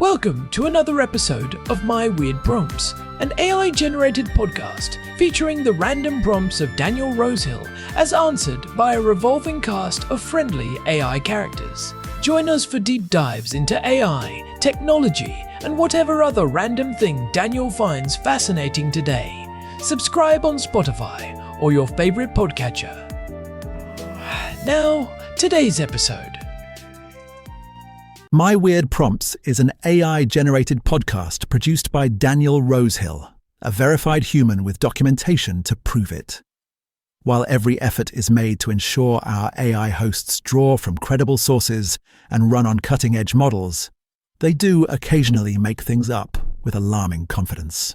Welcome to another episode of My Weird Prompts, an AI-generated podcast featuring the random prompts of Daniel Rosehill as answered by a revolving cast of friendly AI characters. Join us for deep dives into AI, technology, and whatever other random thing Daniel finds fascinating today. Subscribe on Spotify or your favorite podcatcher. Now, today's episode. My Weird Prompts is an AI-generated podcast produced by Daniel Rosehill, a verified human with documentation to prove it. While every effort is made to ensure our AI hosts draw from credible sources and run on cutting-edge models, they do occasionally make things up with alarming confidence.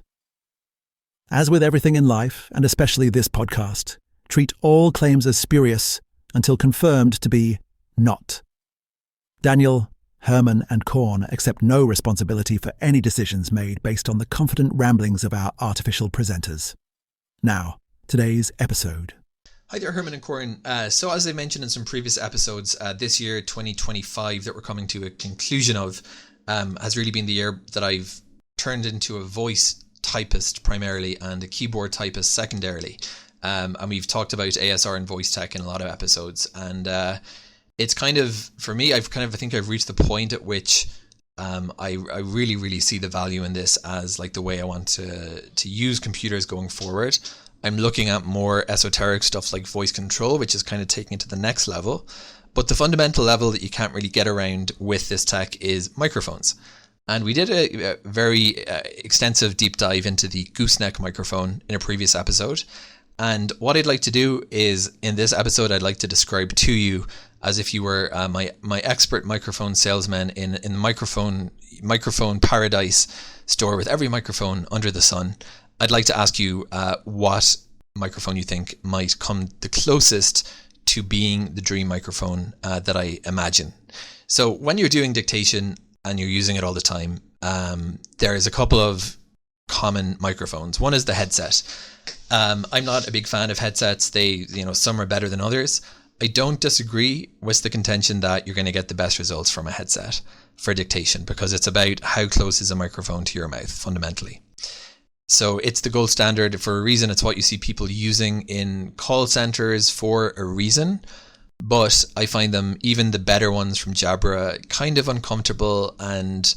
As with everything in life, and especially this podcast, treat all claims as spurious until confirmed to be not. Daniel, Herman and Corn accept no responsibility for any decisions made based on the confident ramblings of our artificial presenters. Now, today's episode. Hi there, Herman and Corn. So as I mentioned in some previous episodes, this year, 2025, that we're coming to a conclusion of, has really been the year that I've turned into a voice typist primarily and a keyboard typist secondarily. And we've talked about ASR and voice tech in a lot of episodes. And it's kind of, for me, I think I've reached the point at which I really see the value in this as like the way I want to use computers going forward. I'm looking at more esoteric stuff like voice control, which is kind of taking it to the next level. But the fundamental level that you can't really get around with this tech is microphones. And we did a very extensive deep dive into the gooseneck microphone in a previous episode. And what I'd like to do is, in this episode, I'd like to describe to you as if you were my expert microphone salesman in the microphone paradise store with every microphone under the sun. I'd like to ask you what microphone you think might come the closest to being the dream microphone that I imagine. So when you're doing dictation and you're using it all the time, there is a couple of common microphones. One is the headset. I'm not a big fan of headsets. Some are better than others. I don't disagree with the contention that you're going to get the best results from a headset for dictation because it's about how close is a microphone to your mouth fundamentally. So it's the gold standard for a reason. It's what you see people using in call centers for a reason. But I find them, even the better ones from Jabra, kind of uncomfortable and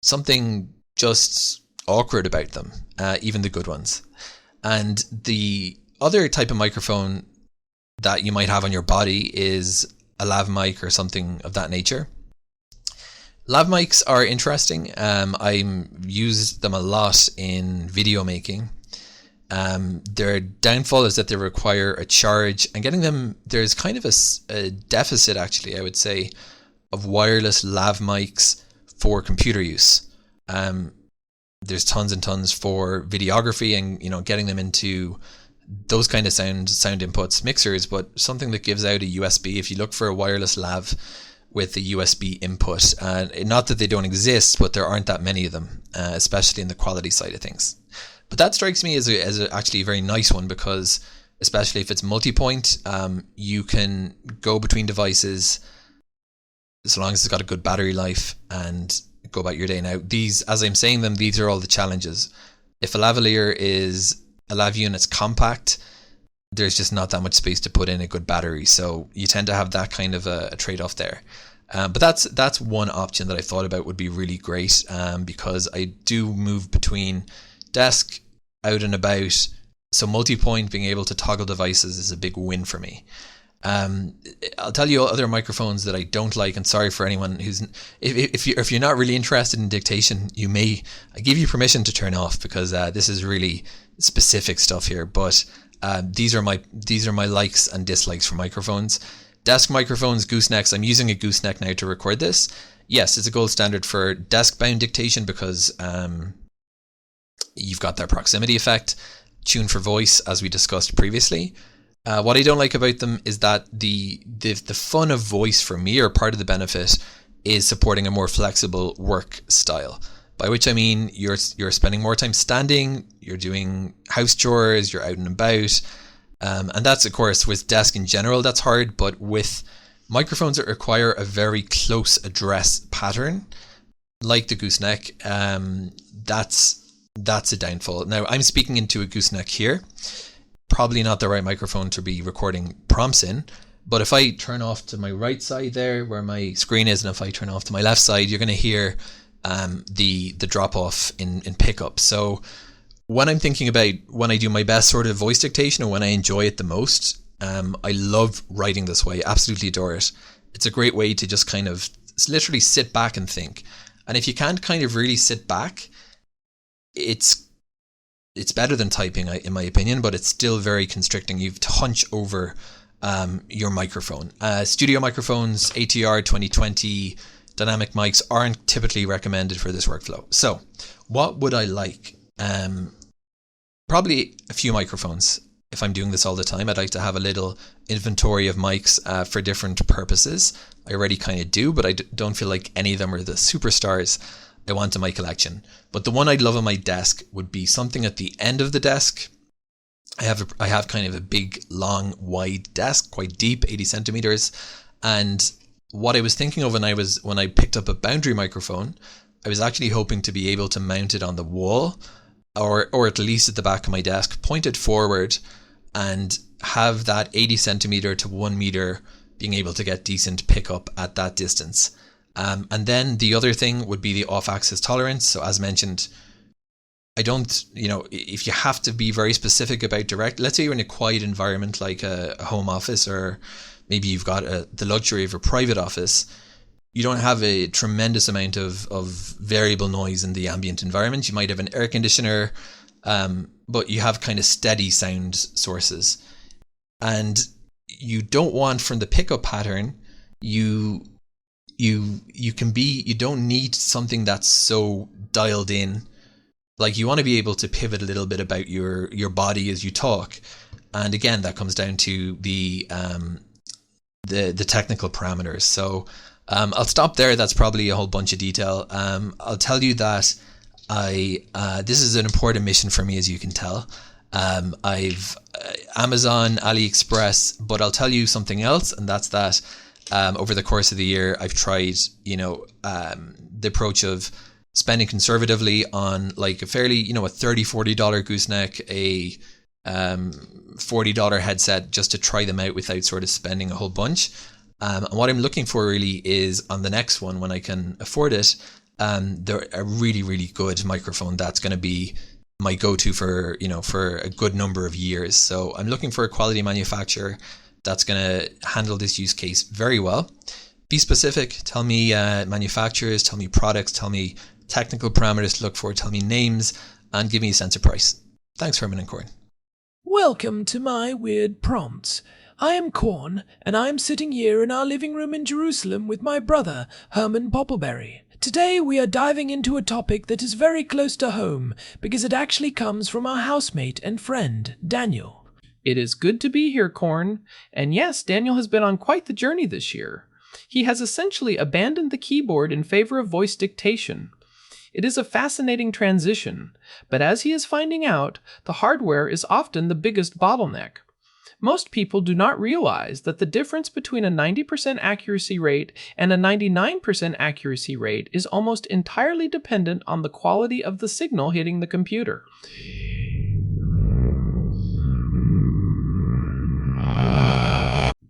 something just awkward about them, even the good ones. And the other type of microphone that you might have on your body is a lav mic or something of that nature. Lav mics are interesting. I use them a lot in video making. Their downfall is that they require a charge, and getting them, there's kind of a deficit actually, I would say, of wireless lav mics for computer use. There's tons and tons for videography and getting them into those kind of sound inputs, mixers, but something that gives out a USB. If you look for a wireless lav with a USB input, not that they don't exist, but there aren't that many of them, especially in the quality side of things. But that strikes me as actually a very nice one because, especially if it's multi-point, you can go between devices as long as it's got a good battery life and go about your day. Now, these, as I'm saying them, these are all the challenges. If a lavalier is a lav unit's compact, there's just not that much space to put in a good battery, so you tend to have that kind of a trade-off there. But that's one option that I thought about would be really great, because I do move between desk, out and about, so multi-point, being able to toggle devices is a big win for me. I'll tell you other microphones that I don't like, and sorry for anyone who's, if you're not really interested in dictation, I give you permission to turn off because this is really specific stuff here. But these are my likes and dislikes for microphones. Desk microphones, goosenecks. I'm using a gooseneck now to record this. Yes, it's a gold standard for desk-bound dictation because you've got that proximity effect. Tune for voice, as we discussed previously. What I don't like about them is that the fun of voice for me, or part of the benefit, is supporting a more flexible work style. By which I mean you're spending more time standing, you're doing house chores, you're out and about. And that's, of course, with desk in general, that's hard. But with microphones that require a very close address pattern, like the gooseneck, that's a downfall. Now, I'm speaking into a gooseneck here. Probably not the right microphone to be recording prompts in. But if I turn off to my right side there, where my screen is, and if I turn off to my left side, you're going to hear the drop off in pickup. So when I'm thinking about when I do my best sort of voice dictation, or when I enjoy it the most, I love writing this way. Absolutely adore it. It's a great way to just kind of literally sit back and think. And if you can't kind of really sit back, it's better than typing, in my opinion, but it's still very constricting. You have to hunch over your microphone. Studio microphones, ATR 2020 dynamic mics aren't typically recommended for this workflow. So what would I like? Probably a few microphones. If I'm doing this all the time, I'd like to have a little inventory of mics for different purposes. I already kind of do, but I don't feel like any of them are the superstars I want in my collection. But the one I'd love on my desk would be something at the end of the desk. I have kind of a big, long, wide desk, quite deep, 80 centimeters. And what I was thinking of when I picked up a boundary microphone, I was actually hoping to be able to mount it on the wall, or at least at the back of my desk, point it forward, and have that 80 centimeter to 1 meter being able to get decent pickup at that distance. And then the other thing would be the off-axis tolerance. So as mentioned, I don't, if you have to be very specific about let's say you're in a quiet environment like a home office, or maybe you've got the luxury of a private office, you don't have a tremendous amount of variable noise in the ambient environment. You might have an air conditioner, but you have kind of steady sound sources. And you don't want, from the pickup pattern, you don't need something that's so dialed in. Like, you want to be able to pivot a little bit about your body as you talk. And again, that comes down to the technical parameters. So I'll stop there. That's probably a whole bunch of detail. I'll tell you that this is an important mission for me, as you can tell. I've Amazon, AliExpress, but I'll tell you something else, and that's that over the course of the year, I've tried, the approach of spending conservatively on like a fairly, a $30, $40 gooseneck, a $40 headset, just to try them out without sort of spending a whole bunch. And what I'm looking for really is on the next one, when I can afford it, they're a really, really good microphone that's going to be my go-to for a good number of years. So I'm looking for a quality manufacturer that's going to handle this use case very well. Be specific. Tell me manufacturers, tell me products, tell me technical parameters to look for, tell me names, and give me a sense of price. Thanks, Herman and Corn. Welcome to my weird prompts. I am Corn, and I am sitting here in our living room in Jerusalem with my brother, Herman Poppleberry. Today we are diving into a topic that is very close to home, because it actually comes from our housemate and friend, Daniel. It is good to be here, Corn. And yes, Daniel has been on quite the journey this year. He has essentially abandoned the keyboard in favor of voice dictation. It is a fascinating transition, but as he is finding out, the hardware is often the biggest bottleneck. Most people do not realize that the difference between a 90% accuracy rate and a 99% accuracy rate is almost entirely dependent on the quality of the signal hitting the computer.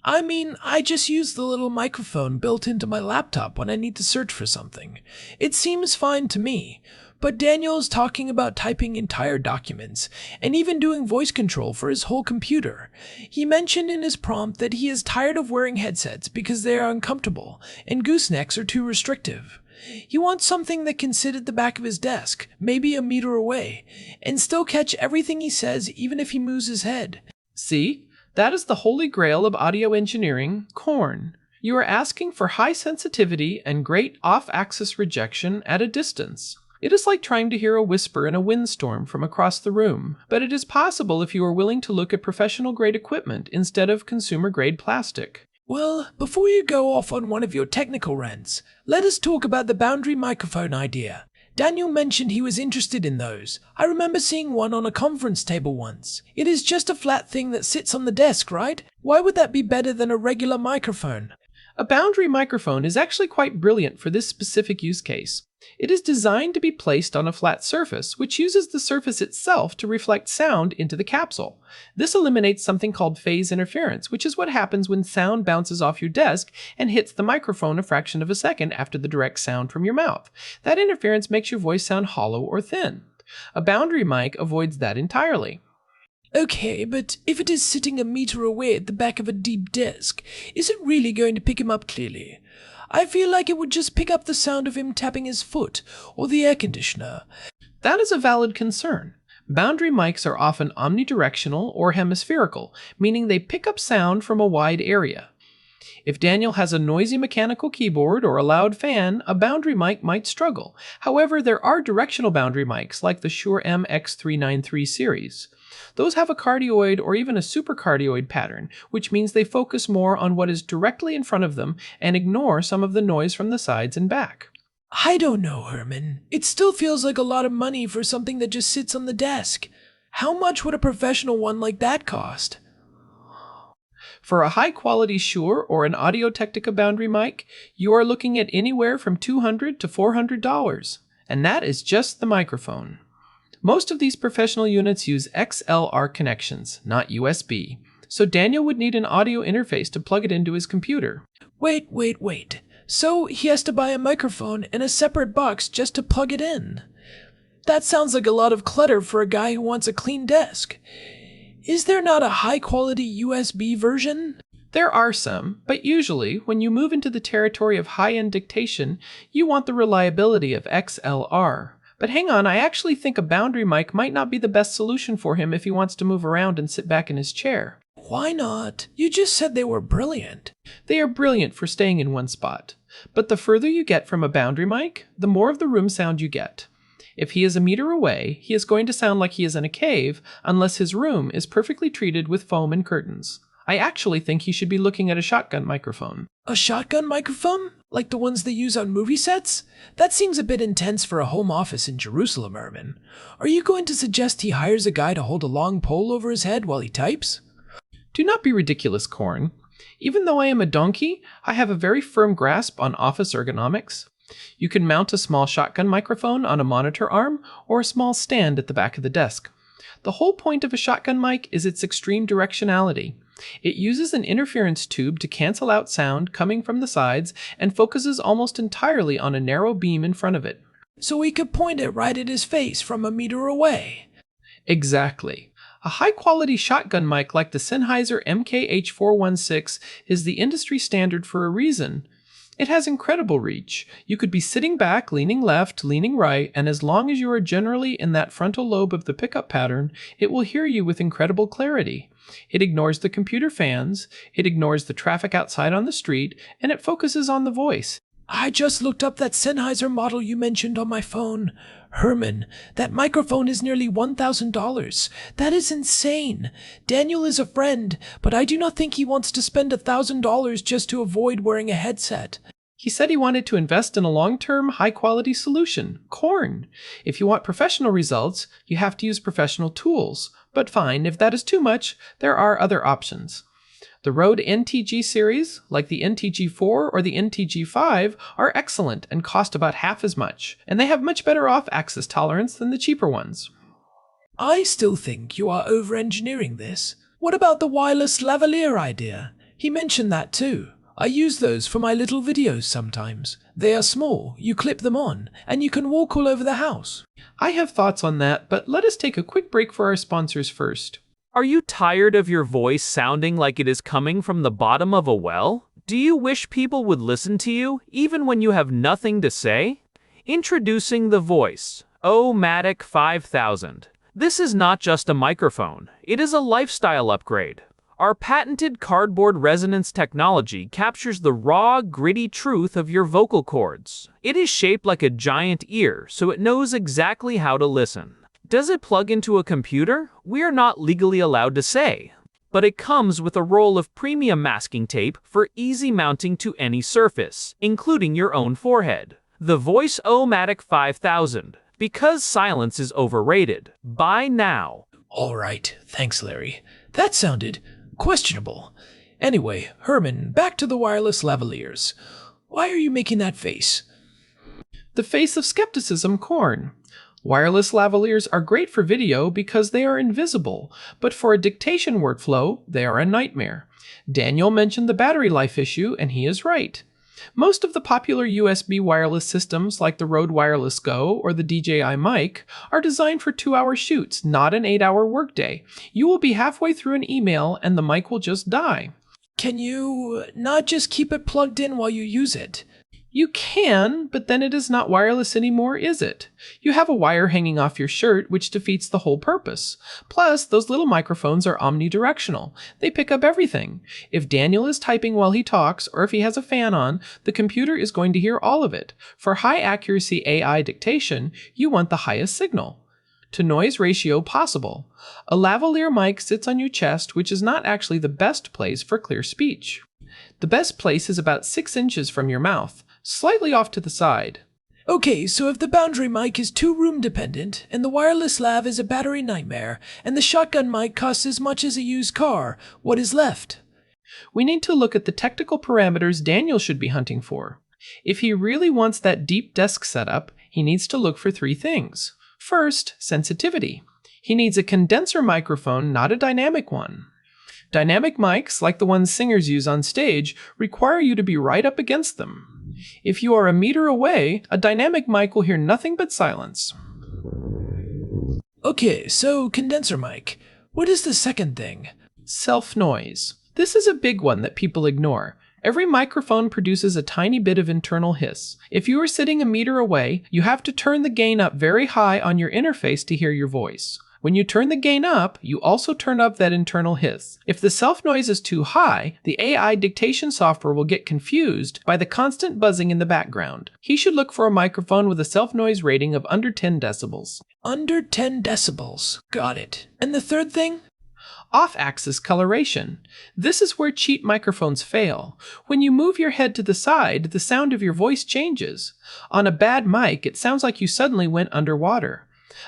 I mean, I just use the little microphone built into my laptop when I need to search for something. It seems fine to me, but Daniel's talking about typing entire documents, and even doing voice control for his whole computer. He mentioned in his prompt that he is tired of wearing headsets because they are uncomfortable, and goosenecks are too restrictive. He wants something that can sit at the back of his desk, maybe a meter away, and still catch everything he says even if he moves his head. See? That is the holy grail of audio engineering, Corn. You are asking for high sensitivity and great off-axis rejection at a distance. It is like trying to hear a whisper in a windstorm from across the room, but it is possible if you are willing to look at professional-grade equipment instead of consumer-grade plastic. Well, before you go off on one of your technical rants, let us talk about the boundary microphone idea. Daniel mentioned he was interested in those. I remember seeing one on a conference table once. It is just a flat thing that sits on the desk, right? Why would that be better than a regular microphone? A boundary microphone is actually quite brilliant for this specific use case. It is designed to be placed on a flat surface, which uses the surface itself to reflect sound into the capsule. This eliminates something called phase interference, which is what happens when sound bounces off your desk and hits the microphone a fraction of a second after the direct sound from your mouth. That interference makes your voice sound hollow or thin. A boundary mic avoids that entirely. Okay, but if it is sitting a meter away at the back of a deep desk, is it really going to pick him up clearly? I feel like it would just pick up the sound of him tapping his foot or the air conditioner. That is a valid concern. Boundary mics are often omnidirectional or hemispherical, meaning they pick up sound from a wide area. If Daniel has a noisy mechanical keyboard or a loud fan, a boundary mic might struggle. However, there are directional boundary mics like the Shure MX393 series. Those have a cardioid or even a supercardioid pattern, which means they focus more on what is directly in front of them and ignore some of the noise from the sides and back. I don't know, Herman. It still feels like a lot of money for something that just sits on the desk. How much would a professional one like that cost? For a high-quality Shure or an Audio-Technica boundary mic, you are looking at anywhere from $200 to $400, and that is just the microphone. Most of these professional units use XLR connections, not USB, so Daniel would need an audio interface to plug it into his computer. Wait. So he has to buy a microphone and a separate box just to plug it in. That sounds like a lot of clutter for a guy who wants a clean desk. Is there not a high-quality USB version? There are some, but usually, when you move into the territory of high-end dictation, you want the reliability of XLR. But hang on, I actually think a boundary mic might not be the best solution for him if he wants to move around and sit back in his chair. Why not? You just said they were brilliant. They are brilliant for staying in one spot. But the further you get from a boundary mic, the more of the room sound you get. If he is a meter away, he is going to sound like he is in a cave unless his room is perfectly treated with foam and curtains. I actually think he should be looking at a shotgun microphone. A shotgun microphone? Like the ones they use on movie sets? That seems a bit intense for a home office in Jerusalem, Herman. Are you going to suggest he hires a guy to hold a long pole over his head while he types? Do not be ridiculous, Corn. Even though I am a donkey, I have a very firm grasp on office ergonomics. You can mount a small shotgun microphone on a monitor arm or a small stand at the back of the desk. The whole point of a shotgun mic is its extreme directionality. It uses an interference tube to cancel out sound coming from the sides and focuses almost entirely on a narrow beam in front of it. So he could point it right at his face from a meter away. Exactly. A high-quality shotgun mic like the Sennheiser MKH416 is the industry standard for a reason. It has incredible reach. You could be sitting back, leaning left, leaning right, and as long as you are generally in that frontal lobe of the pickup pattern, it will hear you with incredible clarity. It ignores the computer fans, it ignores the traffic outside on the street, and it focuses on the voice. I just looked up that Sennheiser model you mentioned on my phone. Herman, that microphone is nearly $1,000. That is insane. Daniel is a friend, but I do not think he wants to spend $1,000 just to avoid wearing a headset. He said he wanted to invest in a long-term, high-quality solution, Corn. If you want professional results, you have to use professional tools. But fine, if that is too much, there are other options. The Rode NTG series, like the NTG4 or the NTG5, are excellent and cost about half as much, and they have much better off-axis tolerance than the cheaper ones. I still think you are over-engineering this. What about the wireless lavalier idea? He mentioned that too. I use those for my little videos sometimes. They are small, you clip them on, and you can walk all over the house. I have thoughts on that, but let us take a quick break for our sponsors first. Are you tired of your voice sounding like it is coming from the bottom of a well? Do you wish people would listen to you, even when you have nothing to say? Introducing the Voice O-Matic 5000. This is not just a microphone, it is a lifestyle upgrade. Our patented cardboard resonance technology captures the raw, gritty truth of your vocal cords. It is shaped like a giant ear, so it knows exactly how to listen. Does it plug into a computer? We are not legally allowed to say. But it comes with a roll of premium masking tape for easy mounting to any surface, including your own forehead. The Voice O-Matic 5000. Because silence is overrated. Buy now. All right, thanks, Larry. That sounded questionable. Anyway, Herman, back to the wireless lavaliers. Why are you making that face? The face of skepticism, Corn. Wireless lavaliers are great for video because they are invisible, but for a dictation workflow, they are a nightmare. Daniel mentioned the battery life issue, and he is right. Most of the popular USB wireless systems like the Rode Wireless Go or the DJI mic are designed for 2-hour shoots, not an 8-hour workday. You will be halfway through an email and the mic will just die. Can you not just keep it plugged in while you use it? You can, but then it is not wireless anymore, is it? You have a wire hanging off your shirt, which defeats the whole purpose. Plus, those little microphones are omnidirectional. They pick up everything. If Daniel is typing while he talks, or if he has a fan on, the computer is going to hear all of it. For high-accuracy AI dictation, you want the highest signal. To noise ratio possible. A lavalier mic sits on your chest, which is not actually the best place for clear speech. The best place is about 6 inches from your mouth, slightly off to the side. Okay, so if the boundary mic is too room dependent, and the wireless lav is a battery nightmare, and the shotgun mic costs as much as a used car, what is left? We need to look at the technical parameters Daniel should be hunting for. If he really wants that deep desk setup, he needs to look for 3 things. First, sensitivity. He needs a condenser microphone, not a dynamic one. Dynamic mics, like the ones singers use on stage, require you to be right up against them. If you are a meter away, a dynamic mic will hear nothing but silence. Okay, so condenser mic. What is the second thing? Self-noise. This is a big one that people ignore. Every microphone produces a tiny bit of internal hiss. If you are sitting a meter away, you have to turn the gain up very high on your interface to hear your voice. When you turn the gain up, you also turn up that internal hiss. If the self-noise is too high, the AI dictation software will get confused by the constant buzzing in the background. He should look for a microphone with a self-noise rating of under 10 decibels. Under 10 decibels. Got it. And the third thing? Off-axis coloration. This is where cheap microphones fail. When you move your head to the side, the sound of your voice changes. On a bad mic, it sounds like you suddenly went underwater.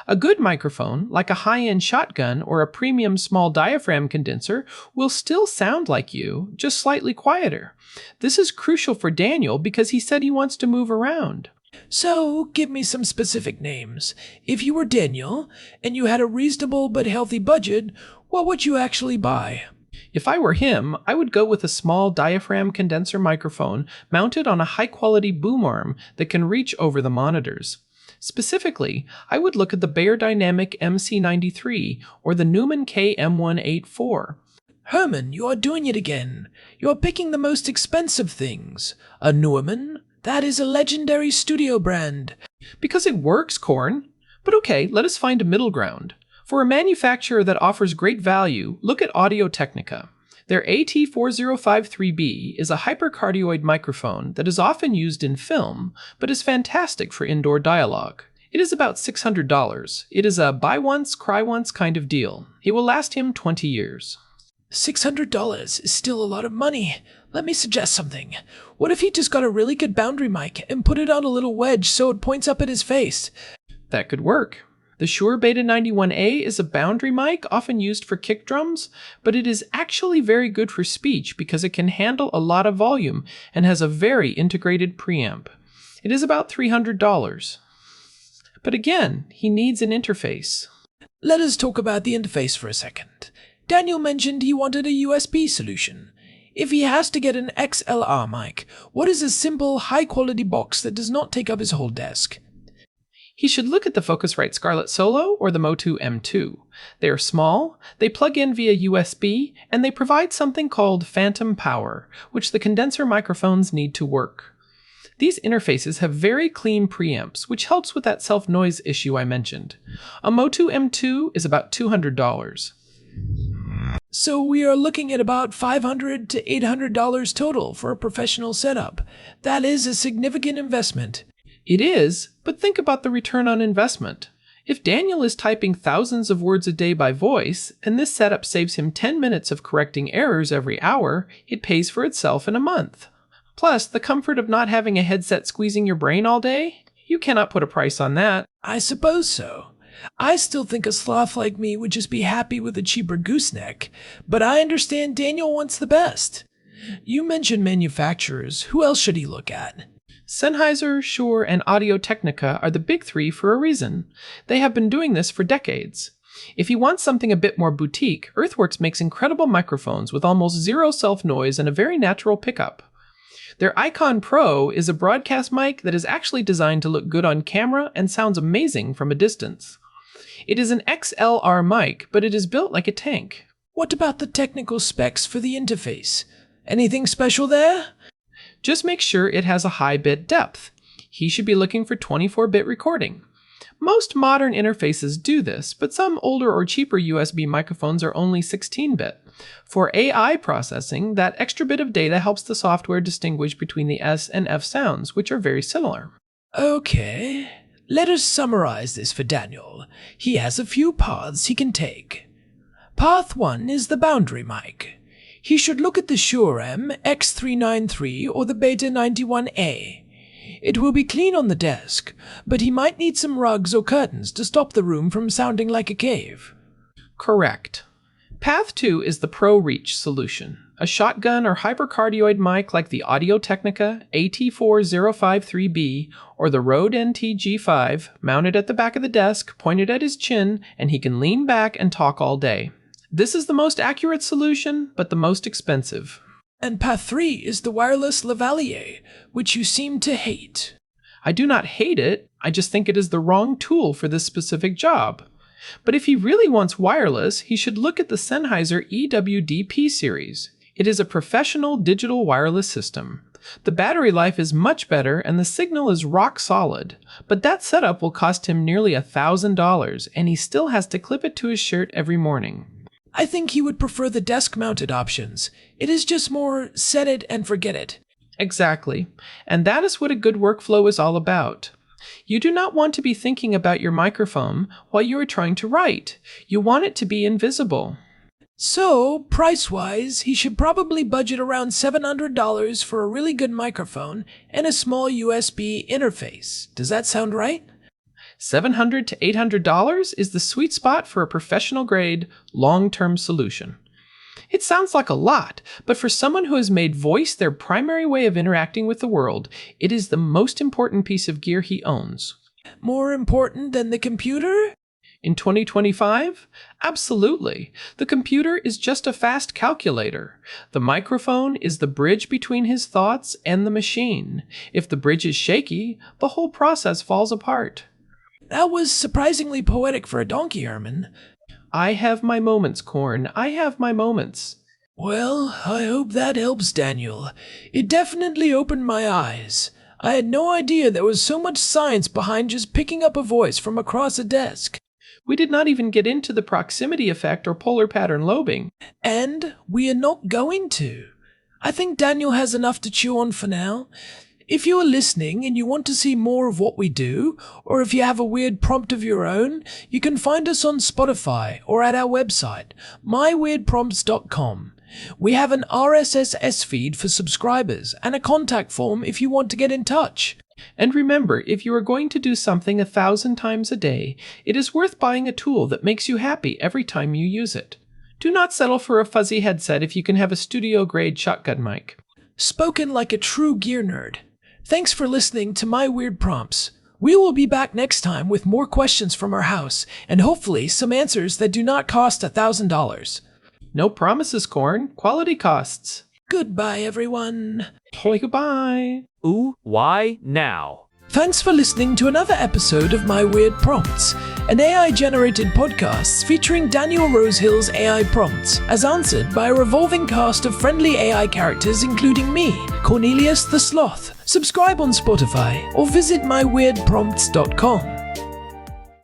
A good microphone, like a high-end shotgun or a premium small diaphragm condenser, will still sound like you, just slightly quieter. This is crucial for Daniel because he said he wants to move around. So, give me some specific names. If you were Daniel, and you had a reasonable but healthy budget, what would you actually buy? If I were him, I would go with a small diaphragm condenser microphone mounted on a high-quality boom arm that can reach over the monitors. Specifically, I would look at the Beyerdynamic MC93 or the Neumann KM184. Herman, you are doing it again. You are picking the most expensive things. A Neumann? That is a legendary studio brand. Because it works, Corn. But okay, let us find a middle ground. For a manufacturer that offers great value, look at Audio-Technica. Their AT4053B is a hypercardioid microphone that is often used in film, but is fantastic for indoor dialogue. It is about $600. It is a buy once, cry once kind of deal. It will last him 20 years. $600 is still a lot of money. Let me suggest something. What if he just got a really good boundary mic and put it on a little wedge so it points up at his face? That could work. The Shure Beta 91A is a boundary mic often used for kick drums, but it is actually very good for speech because it can handle a lot of volume and has a very integrated preamp. It is about $300. But again, he needs an interface. Let us talk about the interface for a second. Daniel mentioned he wanted a USB solution. If he has to get an XLR mic, what is a simple, high-quality box that does not take up his whole desk? He should look at the Focusrite Scarlett Solo or the Motu M2. They are small, they plug in via USB, and they provide something called phantom power, which the condenser microphones need to work. These interfaces have very clean preamps, which helps with that self-noise issue I mentioned. A Motu M2 is about $200. So we are looking at about $500 to $800 total for a professional setup. That is a significant investment. It is, but think about the return on investment. If Daniel is typing thousands of words a day by voice, and this setup saves him 10 minutes of correcting errors every hour, it pays for itself in a month. Plus, the comfort of not having a headset squeezing your brain all day? You cannot put a price on that. I suppose so. I still think a sloth like me would just be happy with a cheaper gooseneck, but I understand Daniel wants the best. You mentioned manufacturers. Who else should he look at? Sennheiser, Shure, and Audio-Technica are the big three for a reason. They have been doing this for decades. If you want something a bit more boutique, Earthworks makes incredible microphones with almost zero self-noise and a very natural pickup. Their Icon Pro is a broadcast mic that is actually designed to look good on camera and sounds amazing from a distance. It is an XLR mic, but it is built like a tank. What about the technical specs for the interface? Anything special there? Just make sure it has a high bit depth. He should be looking for 24-bit recording. Most modern interfaces do this, but some older or cheaper USB microphones are only 16-bit. For AI processing, that extra bit of data helps the software distinguish between the S and F sounds, which are very similar. Okay, let us summarize this for Daniel. He has a few paths he can take. Path 1 is the boundary mic. He should look at the Shure M X393 or the Beta 91A. It will be clean on the desk, but he might need some rugs or curtains to stop the room from sounding like a cave. Correct. Path 2 is the Pro Reach solution, a shotgun or hypercardioid mic like the Audio-Technica AT4053B or the Rode NT-G5, mounted at the back of the desk, pointed at his chin, and he can lean back and talk all day. This is the most accurate solution, but the most expensive. And path 3 is the wireless lavalier, which you seem to hate. I do not hate it, I just think it is the wrong tool for this specific job. But if he really wants wireless, he should look at the Sennheiser EWDP series. It is a professional digital wireless system. The battery life is much better and the signal is rock solid, but that setup will cost him nearly $1,000 and he still has to clip it to his shirt every morning. I think he would prefer the desk-mounted options. It is just more set it and forget it. Exactly. And that is what a good workflow is all about. You do not want to be thinking about your microphone while you are trying to write. You want it to be invisible. So, price-wise, he should probably budget around $700 for a really good microphone and a small USB interface. Does that sound right? $700 to $800 is the sweet spot for a professional-grade, long-term solution. It sounds like a lot, but for someone who has made voice their primary way of interacting with the world, it is the most important piece of gear he owns. More important than the computer? In 2025? Absolutely. The computer is just a fast calculator. The microphone is the bridge between his thoughts and the machine. If the bridge is shaky, the whole process falls apart. That was surprisingly poetic for a donkey, Herman. I have my moments, Corn. I have my moments. Well, I hope that helps, Daniel. It definitely opened my eyes. I had no idea there was so much science behind just picking up a voice from across a desk. We did not even get into the proximity effect or polar pattern lobing. And we are not going to. I think Daniel has enough to chew on for now. If you are listening and you want to see more of what we do, or if you have a weird prompt of your own, you can find us on Spotify or at our website, myweirdprompts.com. We have an RSS feed for subscribers and a contact form if you want to get in touch. And remember, if you are going to do something 1,000 times a day, it is worth buying a tool that makes you happy every time you use it. Do not settle for a fuzzy headset if you can have a studio-grade shotgun mic. Spoken like a true gear nerd. Thanks for listening to My Weird Prompts. We will be back next time with more questions from our house, and hopefully some answers that do not cost $1,000. No promises, Corn. Quality costs. Goodbye, everyone. Goodbye. Ooh, why now? Thanks for listening to another episode of My Weird Prompts, an AI-generated podcast featuring Daniel Rosehill's AI prompts, as answered by a revolving cast of friendly AI characters including me, Cornelius the Sloth. Subscribe on Spotify or visit myweirdprompts.com.